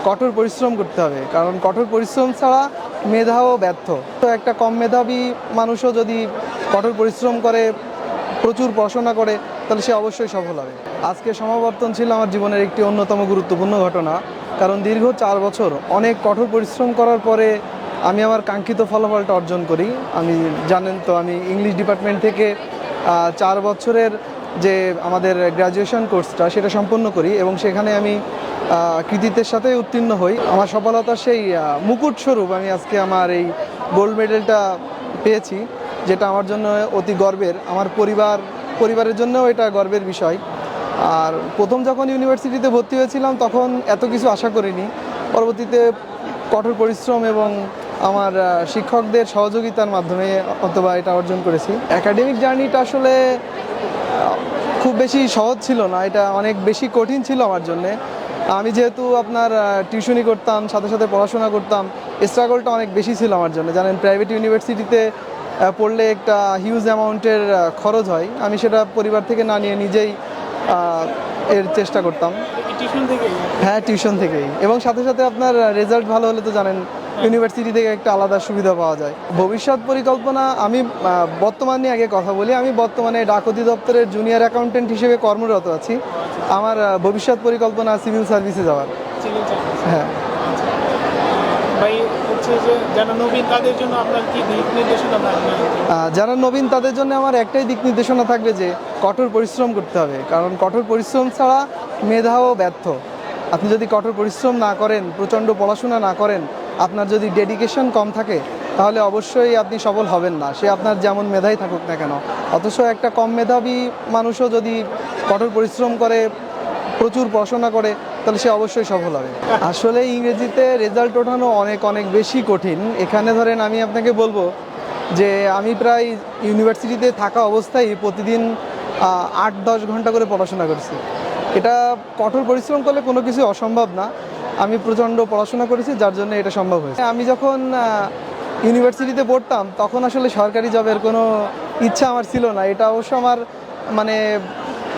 কঠোর পরিশ্রম করতে হবে, কারণ কঠোর পরিশ্রম ছাড়া মেধাও ব্যর্থ। তো একটা কম মেধাবী মানুষও যদি কঠোর পরিশ্রম করে, প্রচুর পড়াশোনা করে, তাহলে সে অবশ্যই সফল হবে। আজকে সমাবর্তন ছিল আমার জীবনের একটি অন্যতম গুরুত্বপূর্ণ ঘটনা, কারণ দীর্ঘ 4 বছর অনেক কঠোর পরিশ্রম করার পরে আমি আমার কাঙ্ক্ষিত ফলাফলটা অর্জন করি। আমি জানেন তো, আমি ইংলিশ ডিপার্টমেন্ট থেকে 4 বছরের যে আমাদের গ্র্যাজুয়েশন কোর্সটা সেটা সম্পন্ন করি এবং সেখানে আমি কৃতিত্বের সাথে উত্তীর্ণ হই। আমার সফলতার সেই মুকুট স্বরূপ আমি আজকে আমার এই গোল্ড মেডেলটা পেয়েছি, যেটা আমার জন্য অতি গর্বের। আমার পরিবারের জন্যও এটা গর্বের বিষয়। আর প্রথম যখন ইউনিভার্সিটিতে ভর্তি হয়েছিলাম তখন এত কিছু আশা করিনি। পরবর্তীতে কঠোর পরিশ্রম এবং আমার শিক্ষকদের সহযোগিতার মাধ্যমে অথবা এটা অর্জন করেছি। একাডেমিক জার্নিটা আসলে খুব বেশি সহজ ছিল না, এটা অনেক বেশি কঠিন ছিল আমার জন্যে। আমি যেহেতু আপনার টিউশনি করতাম, সাথে সাথে পড়াশোনা করতাম, স্ট্রাগলটা অনেক বেশি ছিল আমার জন্য। জানেন, প্রাইভেট ইউনিভার্সিটিতে পড়লে একটা হিউজ অ্যামাউন্টের খরচ হয়। আমি সেটা পরিবার থেকে না নিয়ে নিজেই এর চেষ্টা করতাম। হ্যাঁ, টিউশন থেকেই। এবং সাথে সাথে আপনার রেজাল্ট ভালো হলে তো জানেন ইউনিভার্সিটি থেকে একটা আলাদা সুবিধা পাওয়া যায়। ভবিষ্যৎ পরিকল্পনা, আমি বর্তমান নিয়ে আগে কথা বলি। আমি বর্তমানে ডাক অধিদপ্তরের জুনিয়র অ্যাকাউন্টেন্ট হিসেবে কর্মরত আছি। আমার ভবিষ্যৎ পরিকল্পনা সিভিল সার্ভিসে যাওয়ার। হ্যাঁ। যারা নবীন তাদের জন্য আমার একটাই দিক নির্দেশনা থাকবে যে কঠোর পরিশ্রম করতে হবে, কারণ কঠোর পরিশ্রম ছাড়া মেধাও ব্যর্থ। আপনি যদি কঠোর পরিশ্রম না করেন, প্রচণ্ড পড়াশোনা না করেন, আপনার যদি ডেডিকেশন কম থাকে, তাহলে অবশ্যই আপনি সফল হবেন না, সে আপনার যেমন মেধাই থাকুক না কেন। অথচ একটা কম মেধাবী মানুষও যদি কঠোর পরিশ্রম করে, প্রচুর পড়াশোনা করে, তাহলে সে অবশ্যই সফল হবে। আসলে ইংরেজিতে রেজাল্ট ওঠানো অনেক অনেক বেশি কঠিন। এখানে ধরেন আমি আপনাকে বলবো যে আমি প্রায় ইউনিভার্সিটিতে থাকা অবস্থায় প্রতিদিন 8-10 ঘন্টা করে পড়াশোনা করছি। এটা কঠোর পরিশ্রম করলে কোনো কিছু অসম্ভব না। আমি প্রচণ্ড পড়াশোনা করেছি, যার জন্য এটা সম্ভব হয়েছে। আমি যখন ইউনিভার্সিটিতে পড়তাম তখন আসলে সরকারি জবের কোনো ইচ্ছা আমার ছিল না। এটা অবশ্য আমার মানে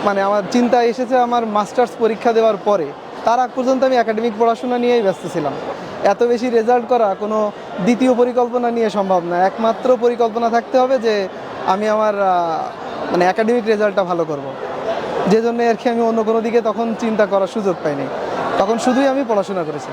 মানে আমার চিন্তা এসেছে আমার মাস্টার্স পরীক্ষা দেওয়ার পরে। তার আগ পর্যন্ত আমি একাডেমিক পড়াশোনা নিয়েই ব্যস্ত ছিলাম। এত বেশি রেজাল্ট করা কোনো দ্বিতীয় পরিকল্পনা নিয়ে সম্ভব না। একমাত্র পরিকল্পনা থাকতে হবে যে আমি আমার একাডেমিক রেজাল্টটা ভালো করব। যে জন্য আর কি আমি অন্য কোনো দিকে তখন চিন্তা করার সুযোগ পাইনি, তখন শুধুই আমি পড়াশোনা করেছি।